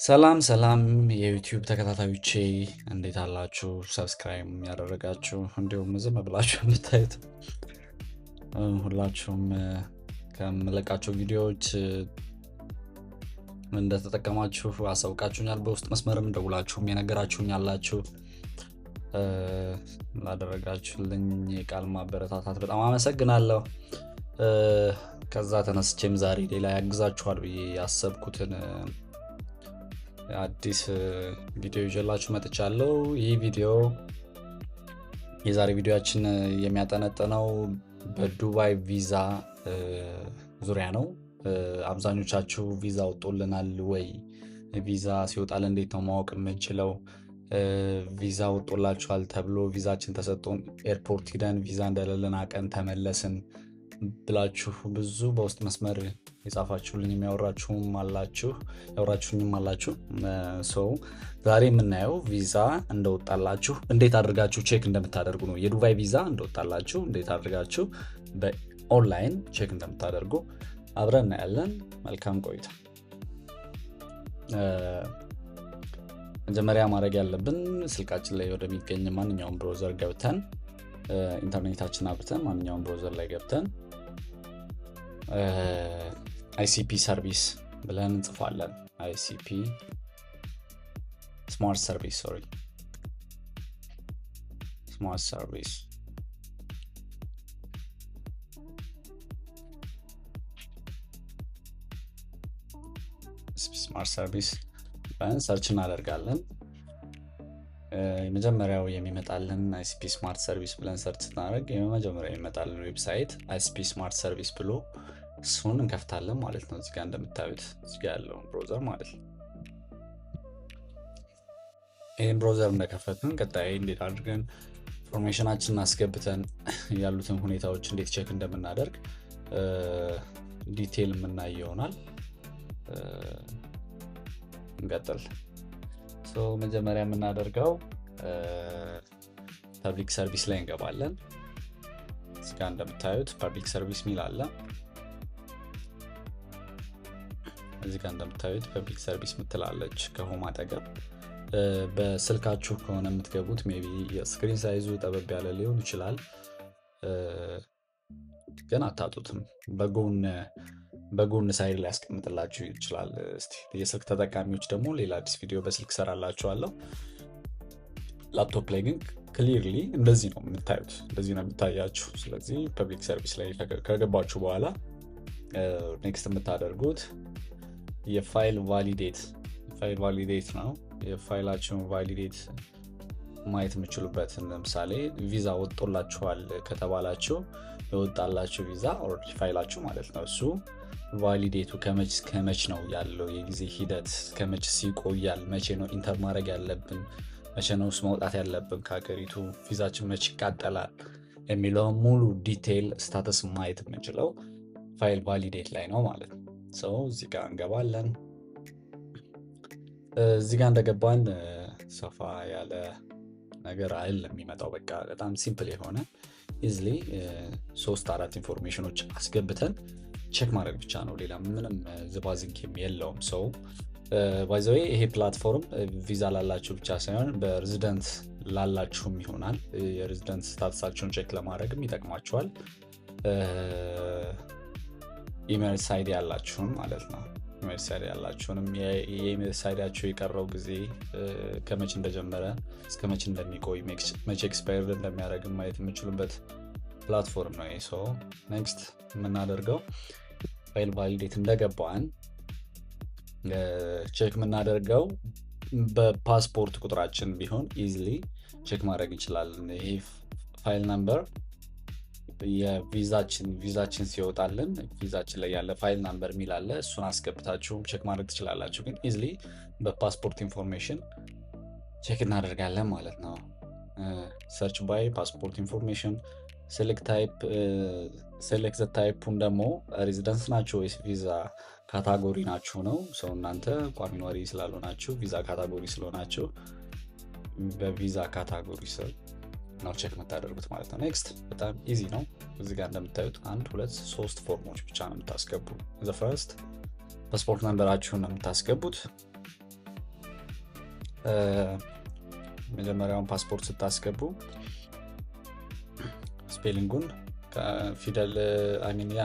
ሰላም ሰላም የዩቲዩብ ተከታታዮቼ እንዴት አላችሁ? ሰብስክራይብ ያደረጋችሁ እንዲሁም ዝም ብላችሁ የምታዩት ሁላችሁም ከምለቃቸው ቪዲዮዎች እንደተጠቀማችሁ አሳውቃችሁኛል። በውስጥ መስመርም ደውላችሁም የነገራችሁኝ ያላችሁ ላደረጋችሁልኝ የቃል ማበረታታት በጣም አመሰግናለሁ። ከዛ ተነስቼም ዛሬ ሌላ ያግዛችኋል ብዬ ያሰብኩትን አዲስ ቪዲዮ ይዤላችሁ መጥቻለሁ። ይህ ቪዲዮ የዛሬ ቪዲዮአችን የሚያጠነጥነው በዱባይ ቪዛ ዙሪያ ነው። አብዛኞቻችሁ ቪዛ ወጥቶልናል ወይ? ቪዛ ሲወጣል እንዴት ነው ማወቅ የምንችለው? ቪዛ ወጥቶላችኋል ተብሎ ቪዛችን ተሰጥቶን ኤርፖርት ሂደን ቪዛ እንደሌለን አቀን ተመለስን ብላችሁ ብዙ በውስጥ መስመር የጻፋችሁልኝ ያወራችሁኝም አላችሁ። ዛሬ የምናየው ቪዛ እንደወጣላችሁ እንዴት አድርጋችሁ ቼክ እንደምታደርጉ ነው። የዱባይ ቪዛ እንደወጣላችሁ እንዴት አድርጋችሁ በኦንላይን ቼክ እንደምታደርጉ አብረን እናያለን። መልካም ቆይታ። መጀመሪያ ማድረግ ያለብን ስልካችን ላይ ወደሚገኝ ማንኛውም ብሮዘር ገብተን ኢንተርኔታችን አብርተን ማንኛውም ብሮዘር ላይ ገብተን ICP ሰርቪስ ብለን እንጽፋለን። ICP ስማርት ሰርቪስ ብለን ሰርች እናደርጋለን። የመጀመሪያው የሚመጣልን ICP ስማርት ሰርቪስ ብለን ሰርች ስናደርግ የመጀመሪያው የሚመጣልን ዌብሳይት ICP ስማርት ሰርቪስ ብሎ እሱን እንከፍታለን ማለት ነው። እዚህ ጋር እንደምታዩት እዚህ ጋር ያለውን ብሮዘር ማለት ነው። ይሄን ብሮዘር እንደከፈትን ቀጣይ እንዴት አድርገን ኢንፎርሜሽናችንን አስገብተን ያሉትን ሁኔታዎች እንዴት ቼክ እንደምናደርግ ዲቴል የምናይ ይሆናል። እንቀጥል። መጀመሪያ የምናደርገው ፐብሊክ ሰርቪስ ላይ እንገባለን። እዚህ ጋር እንደምታዩት ፐብሊክ ሰርቪስ ሚል አለ። እዚህ ጋር እንደምታዩት ፐብሊክ ሰርቪስ ምትላለች ከሆም አጠገብ። በስልካችሁ ከሆነ የምትገቡት ሜቢ የስክሪን ሳይዙ ጠበብ ያለ ሊሆን ይችላል፣ ግን አታጡትም። በጎን ሳይድ ላይ ያስቀምጥላችሁ ይችላል። እስቲ የስልክ ተጠቃሚዎች ደግሞ ሌላ አዲስ ቪዲዮ በስልክ ሰራላችኋለሁ። ላፕቶፕ ላይ ግን ክሊርሊ እንደዚህ ነው የምታዩት፣ እንደዚህ ነው የሚታያችሁ። ስለዚህ ፐብሊክ ሰርቪስ ላይ ከገባችሁ በኋላ ኔክስት የምታደርጉት የፋይል ቫሊዴት ነው። የፋይላችሁን ቫሊዴት ማየት የምችሉበትን ለምሳሌ ቪዛ ወጥቶላችኋል ከተባላችሁ የወጣላችሁ ቪዛ ኦልሬዲ ፋይላችሁ ማለት ነው። እሱ ቫሊዴቱ ከመች ነው ያለው የጊዜ ሂደት ከመች ይቆያል፣ መቼ ነው ኢንተር ማድረግ ያለብን፣ መቼ ነው መውጣት ያለብን ከሀገሪቱ፣ ቪዛችን መች ይቃጠላል የሚለው ሙሉ ዲቴይል ስታተስ ማየት የምንችለው ፋይል ቫሊዴት ላይ ነው ማለት ነው። እዚህ ጋር እንገባለን። እዚህ ጋር እንደገባን ሰፋ ያለ ነገር አይደለም የሚመጣው። በቃ በጣም ሲምፕል የሆነ ኢዝሊ 3-4 ኢንፎርሜሽኖች አስገብተን ቼክ ማድረግ ብቻ ነው። ሌላ ምንም ዝባዝንኬም የለውም። ባይ ዘ ዌይ ይሄ ፕላትፎርም ቪዛ ላላችሁ ብቻ ሳይሆን በሬዚደንት ላላችሁም ይሆናል። የሬዚደንት ስታተሳችሁን ቼክ ለማድረግም ይጠቅማችኋል። ኢሜል ሳይድ ያላችሁን ማለት ነው። ኢሜል ሳይድ ያላችሁንም የኢሜል ሳይዳችሁ የቀረው ጊዜ ከመቼ እንደጀመረ እስከ መቼ እንደሚቆይ መቼ ኤክስፓየር እንደሚያደርግ ማየት የምችሉበት ፕላትፎርም ነው። ኔክስት የምናደርገው ፋይል ቫሊዴት እንደገባን ቼክ የምናደርገው በፓስፖርት ቁጥራችን ቢሆን ኢዝሊ ቼክ ማድረግ እንችላለን። ይሄ ፋይል ነምበር የቪዛችን ሲወጣልን ቪዛችን ላይ ያለ ፋይል ናምበር የሚል አለ። እሱን አስገብታችሁም ቼክ ማድረግ ትችላላችሁ። ግን ኢዝሊ በፓስፖርት ኢንፎርሜሽን ቼክ እናደርጋለን ማለት ነው። ሰርች ባይ ፓስፖርት ኢንፎርሜሽን ሴሌክት ታይፑን ደግሞ ሬዚደንስ ናቸው ወይስ ቪዛ ካታጎሪ ናችሁ ነው። እናንተ ቋሚ ነዋሪ ስላልሆናችሁ ቪዛ ካታጎሪ ስለሆናችሁ በቪዛ ካታጎሪ ስር ነው ቼክ የምታደርጉት ማለት ነው። ኔክስት በጣም ኢዚ ነው። እዚህ ጋር እንደምታዩት 1 2 3 ፎርሞች ብቻ ነው የምታስገቡ። ዘ ፈርስት ፓስፖርት ነምበራችሁን ነው የምታስገቡት። መጀመሪያውን ፓስፖርት ስታስገቡ ስፔሊንጉን ከፊደል አሚኒያ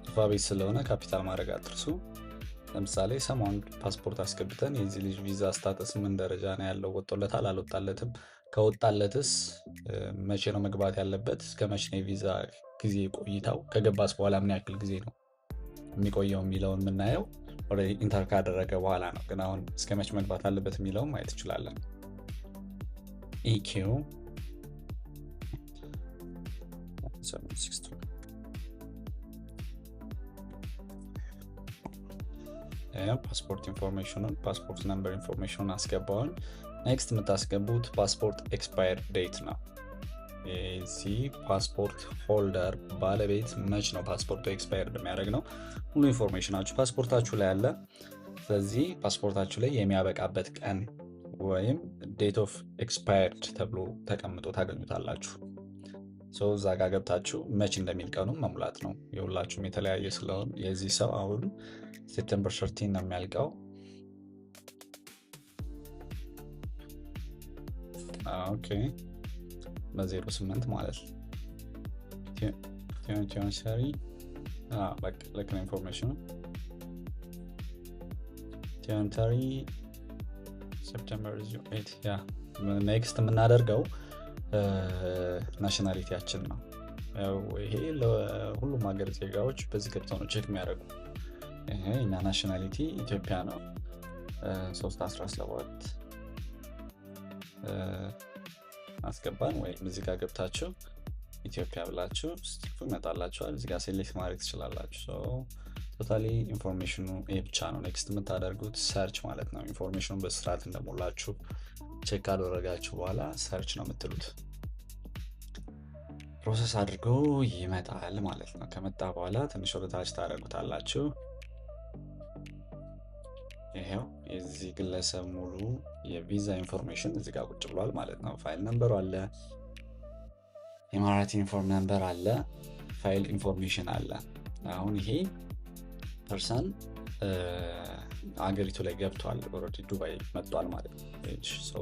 አልፋቤት ስለሆነ ካፒታል ማድረግ አትርሱ። ለምሳሌ ሰሞኑን ፓስፖርት አስገብተን የዚህ ልጅ ቪዛ ስታተስ ምን ደረጃ ነው ያለው፣ ወጥቶለታል አልወጣለትም፣ ከወጣለትስ መቼ ነው መግባት ያለበት፣ እስከ መቼ ነው የቪዛ ጊዜ ቆይታው፣ ከገባስ በኋላ ምን ያክል ጊዜ ነው የሚቆየው የሚለውን የምናየው ኦልሬዲ ኢንተር ካደረገ በኋላ ነው። ግን አሁን እስከ መቼ መግባት አለበት የሚለውን ማየት እንችላለን። ኢኪዩ ፓስፖርት ኢንፎርሜሽኑን ፓስፖርት ነምበር ኢንፎርሜሽኑን አስገባውን። ኔክስት የምታስገቡት ፓስፖርት ኤክስፓየር ዴት ነው። የዚህ ፓስፖርት ሆልደር ባለቤት መች ነው ፓስፖርቱ ኤክስፓየር እንደሚያደርግ ነው። ሙሉ ኢንፎርሜሽናችሁ ፓስፖርታችሁ ላይ አለ። ስለዚህ ፓስፖርታችሁ ላይ የሚያበቃበት ቀን ወይም ዴት ኦፍ ኤክስፓየርድ ተብሎ ተቀምጦ ታገኙታላችሁ። እዛ ጋር ገብታችሁ መች እንደሚል ቀኑ መሙላት ነው። የሁላችሁም የተለያየ ስለሆን የዚህ ሰው አሁን ሴፕቴምበር 13 ነው የሚያልቀው። ኦኬ በ08 ማለት ቲዮንሰሪ በቃ ልክ ነው ኢንፎርሜሽኑ። ቲዮንተሪ ሴፕቴምበር 8 ያ ኔክስት የምናደርገው ናሽናሊቲያችን ነው። ይሄ ለሁሉም ሀገር ዜጋዎች በዚህ ገብተው ነው ቼክ የሚያደርጉ። ይሄ እና ናሽናሊቲ ኢትዮጵያ ነው። 317 አስገባን ወይም እዚህ ጋር ገብታችሁ ኢትዮጵያ ብላችሁ ስልኩ ይመጣላችኋል። እዚህ ጋር ሴሌክት ማድረግ ትችላላችሁ። ቶታሊ ኢንፎርሜሽኑ ይሄ ብቻ ነው። ኔክስት የምታደርጉት ሰርች ማለት ነው። ኢንፎርሜሽኑን በስርዓት እንደሞላችሁ ቼክ ካደረጋችሁ በኋላ ሰርች ነው የምትሉት። ፕሮሰስ አድርጎ ይመጣል ማለት ነው። ከመጣ በኋላ ትንሽ ወደ ታች ታደርጉታላችሁ። ይሄው የዚህ ግለሰብ ሙሉ የቪዛ ኢንፎርሜሽን እዚህ ጋር ቁጭ ብሏል ማለት ነው። ፋይል ነምበሩ አለ፣ ኢማራቲ ኢንፎርም ነምበር አለ፣ ፋይል ኢንፎርሜሽን አለ። አሁን ይሄ ፐርሰን አገሪቱ ላይ ገብቷል፣ ኦልሬዲ ዱባይ መጥቷል ማለት ነው። ሶ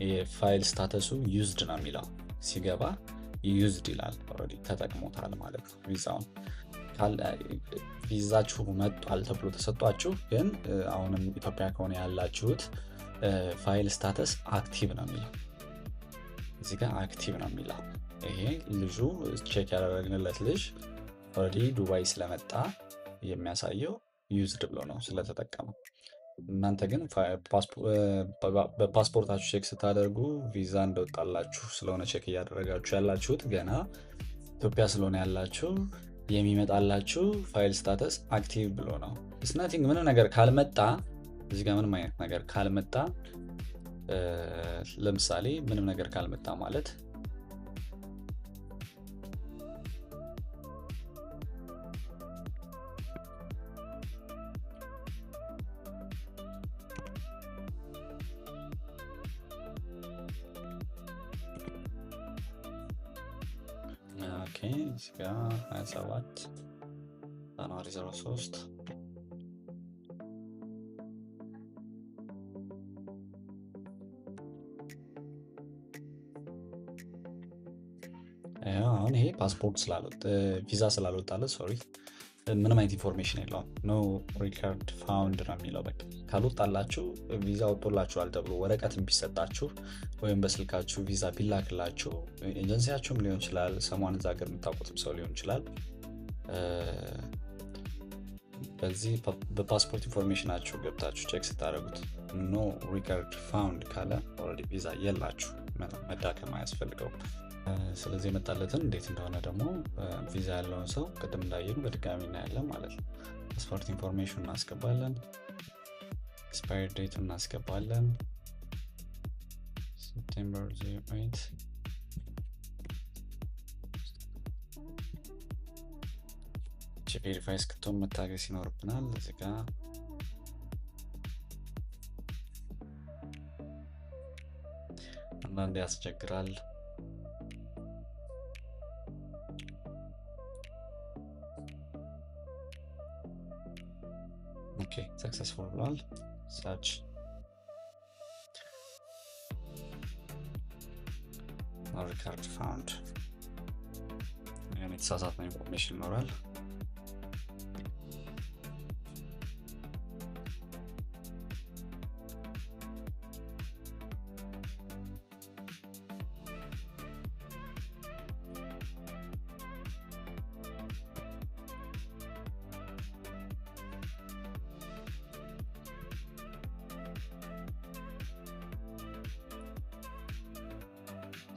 የፋይል ስታተሱ ዩዝድ ነው የሚለው ሲገባ ዩዝድ ይላል። ኦልሬዲ ተጠቅሞታል ማለት ነው ቪዛውን። ቪዛችሁ መጥቷል ተብሎ ተሰጧችሁ፣ ግን አሁንም ኢትዮጵያ ከሆነ ያላችሁት ፋይል ስታተስ አክቲቭ ነው የሚለው እዚህ ጋር አክቲቭ ነው የሚለው። ይሄ ልጁ ቼክ ያደረግንለት ልጅ ኦልሬዲ ዱባይ ስለመጣ የሚያሳየው ዩዝድ ብሎ ነው ስለተጠቀመው። እናንተ ግን በፓስፖርታችሁ ቼክ ስታደርጉ ቪዛ እንደወጣላችሁ ስለሆነ ቼክ እያደረጋችሁ ያላችሁት፣ ገና ኢትዮጵያ ስለሆነ ያላችሁ የሚመጣላችሁ ፋይል ስታተስ አክቲቭ ብሎ ነው። ስናቲንግ ምንም ነገር ካልመጣ እዚህ ጋር ምንም አይነት ነገር ካልመጣ፣ ለምሳሌ ምንም ነገር ካልመጣ ማለት እዚህ ጋር 27 ጃንዋሪ 03 አሁን ይሄ ፓስፖርት ቪዛ ስላልወጣለት ሶሪ ምንም አይነት ኢንፎርሜሽን የለውም። ኖ ሪካርድ ፋውንድ ነው የሚለው። በቃ ካልወጣላችሁ ቪዛ ወጥቶላችኋል ተብሎ ወረቀት ቢሰጣችሁ ወይም በስልካችሁ ቪዛ ቢላክላችሁ፣ ኤጀንሲያችሁም ሊሆን ይችላል፣ ሰሟን እዛ ሀገር የምታውቁትም ሰው ሊሆን ይችላል፣ በዚህ በፓስፖርት ኢንፎርሜሽናችሁ ገብታችሁ ቼክ ስታደርጉት ኖ ሪካርድ ፋውንድ ካለ ኦልሬዲ ቪዛ የላችሁ፣ መዳከም አያስፈልገውም። ስለዚህ የመጣለትን እንዴት እንደሆነ ደግሞ ቪዛ ያለውን ሰው ቅድም እንዳየኑ በድጋሚ እናያለን ማለት ነው። ፓስፖርት ኢንፎርሜሽን እናስገባለን፣ ኤክስፓየር ዴት እናስገባለን፣ ሴፕቴምበር 08 ቬሪፋይ እስክትሆን መታገስ ይኖርብናል። እዚህ ጋ አንዳንዴ ያስቸግራል። ኦኬ ሰክሰስፉል ብሏል። ሰርች record found يعني የተሳሳትነው ኢንፎርሜሽን ይኖራል።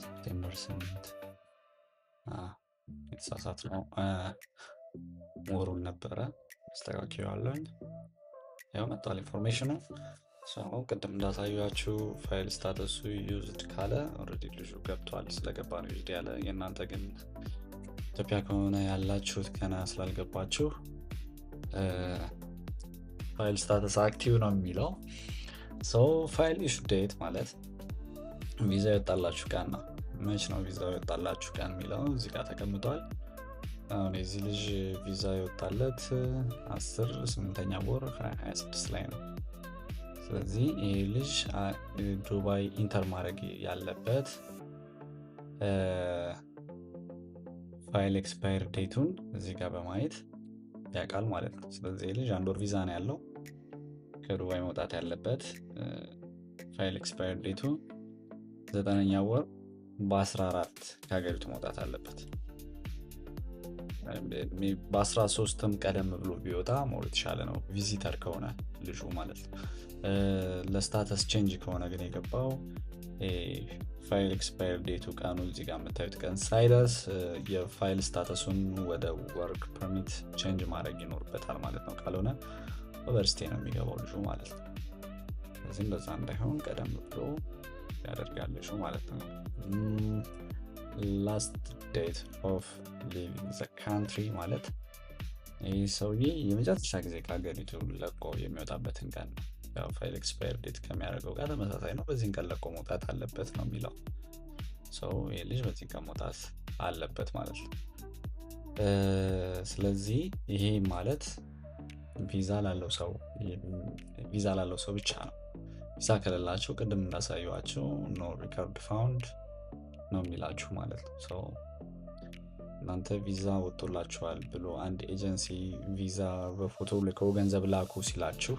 ሴፕቴምበር 8 የተሳሳትነው ወሩን ነበረ። አስተካክዬዋለሁ። ያው መጥቷል ኢንፎርሜሽኑ። ቅድም እንዳሳያችሁ ፋይል ስታተሱ ዩዝድ ካለ ኦልሬዲ ልጁ ገብቷል። ስለገባ ነው ዩዝድ ያለ። የእናንተ ግን ኢትዮጵያ ከሆነ ያላችሁት ገና ስላልገባችሁ ፋይል ስታተስ አክቲቭ ነው የሚለው። ፋይል ኢሹ ዴት ማለት ቪዛ የወጣላችሁ ቀን ነው። መች ነው ቪዛ የወጣላችሁ ቀን የሚለው እዚህ ጋር ተቀምጧል። አሁን የዚህ ልጅ ቪዛ የወጣለት 10/8ኛ ወር 2026 ላይ ነው። ስለዚህ ይህ ልጅ ዱባይ ኢንተር ማድረግ ያለበት ፋይል ኤክስፓየር ዴቱን እዚህ ጋር በማየት ያውቃል ማለት ነው። ስለዚህ ይህ ልጅ 1 ወር ቪዛ ነው ያለው። ከዱባይ መውጣት ያለበት ፋይል ኤክስፓየር ዴቱ 9ኛ ወር በ14 ከሀገሪቱ መውጣት አለበት። በ13ም ቀደም ብሎ ቢወጣ ሞር የተሻለ ነው፣ ቪዚተር ከሆነ ልጁ ማለት ነው። ለስታተስ ቼንጅ ከሆነ ግን የገባው ፋይል ኤክስፓየር ዴቱ ቀኑ እዚህ ጋር የምታዩት ቀን ሳይደርስ የፋይል ስታተሱን ወደ ወርክ ፐርሚት ቼንጅ ማድረግ ይኖርበታል ማለት ነው። ካልሆነ ኦቨርስቴ ነው የሚገባው ልጁ ማለት ነው። ስለዚህ እንደዛ እንዳይሆን ቀደም ብሎ ያደርጋል ልጁ ማለት ነው። ላስት ዴት ኦፍ ሊቪንግ ዘ ካንትሪ ማለት ይህ ሰውዬ የመጨረሻ ጊዜ ከሀገሪቱ ለቆ የሚወጣበትን ቀን ነው። ያው ፋይል ኤክስፓየር ዴት ከሚያደርገው ጋር ተመሳሳይ ነው። በዚህን ቀን ለቆ መውጣት አለበት ነው የሚለው። ይህ ልጅ በዚህ ቀን መውጣት አለበት ማለት ነው። ስለዚህ ይሄ ማለት ቪዛ ላለው ሰው ብቻ ነው። ቪዛ ከሌላቸው ቅድም እንዳሳየዋቸው ኖ ሪከርድ ፋውንድ ነው የሚላችሁ ማለት ነው። እናንተ ቪዛ ወጥቶላችኋል ብሎ አንድ ኤጀንሲ ቪዛ በፎቶ ልከው ገንዘብ ላኩ ሲላችሁ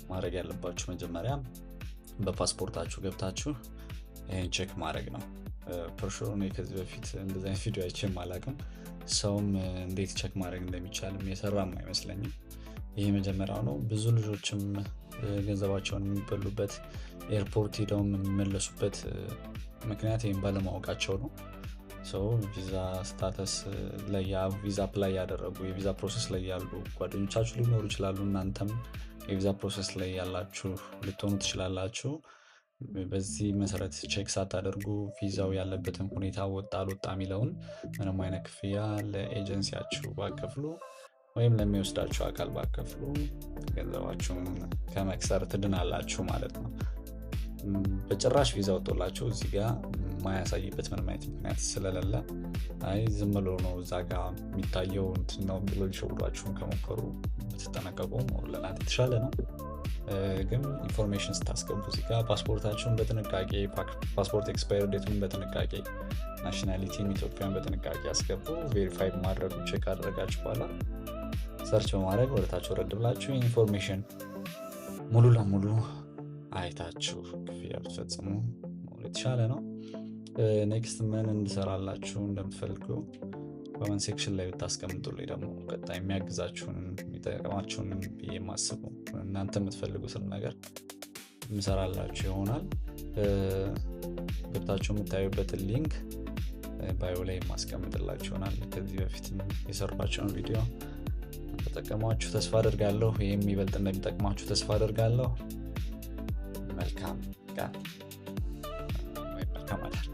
ማድረግ ያለባችሁ መጀመሪያ በፓስፖርታችሁ ገብታችሁ ይሄን ቼክ ማድረግ ነው። ፐርሹር ነው። ከዚህ በፊት እንደዚህ አይነት ቪዲዮ አይቼም አላውቅም። ሰውም እንዴት ቼክ ማድረግ እንደሚቻልም የሰራም አይመስለኝም። ይሄ መጀመሪያው ነው። ብዙ ልጆችም ገንዘባቸውን የሚበሉበት ኤርፖርት ሄደው የሚመለሱበት ምክንያት ይሄን ባለማወቃቸው ነው። ቪዛ ስታተስ ላይ ቪዛ አፕላይ ያደረጉ የቪዛ ፕሮሰስ ላይ ያሉ ጓደኞቻችሁ ሊኖሩ ይችላሉ። እናንተም የቪዛ ፕሮሰስ ላይ ያላችሁ ልትሆኑ ትችላላችሁ። በዚህ መሰረት ቼክ ሳታደርጉ ቪዛው ያለበትን ሁኔታ ወጣ አልወጣ የሚለውን ምንም አይነት ክፍያ ለኤጀንሲያችሁ ባከፍሉ ወይም ለሚወስዳችሁ አካል ባከፍሉ ገንዘባችሁን ከመክሰር ትድናላችሁ ማለት ነው። በጭራሽ ቪዛ ወጥቶላችሁ እዚህ ጋር ማያሳይበት ምንም አይነት ምክንያት ስለሌለ አይ ዝም ብሎ ነው እዛ ጋር የሚታየው እንትን ነው ብሎ ሊሸውዷችሁን ከሞከሩ ብትጠነቀቁ ለእናንተ የተሻለ ነው። ግን ኢንፎርሜሽን ስታስገቡ እዚህ ጋር ፓስፖርታችሁን በጥንቃቄ ፓስፖርት ኤክስፓየር ዴቱን በጥንቃቄ ናሽናሊቲን ኢትዮጵያን በጥንቃቄ አስገቡ። ቬሪፋይ ማድረጉ ቼክ አደረጋችሁ በኋላ ሰርች በማድረግ ወደታች ወረድ ብላችሁ ኢንፎርሜሽን ሙሉ ለሙሉ አይታችሁ ክፍያ ብትፈጽሙ የተሻለ ነው። ኔክስት ምን እንድሰራላችሁ እንደምትፈልጉ ኮመንት ሴክሽን ላይ ብታስቀምጡልኝ ደግሞ ቀጣይ የሚያግዛችሁን የሚጠቅማችሁን ብዬ የማስበው እናንተ የምትፈልጉትን ነገር የምሰራላችሁ ይሆናል። ገብታችሁ የምታዩበትን ሊንክ ባዮ ላይ ማስቀምጥላችሁ ይሆናል። ከዚህ በፊት የሰራኋቸውን ቪዲዮ ተጠቀማችሁ ተስፋ አደርጋለሁ። ይህም ይበልጥ እንደሚጠቅማችሁ ተስፋ አደርጋለሁ። መልካም ቀን ወይ መልካም አዳር።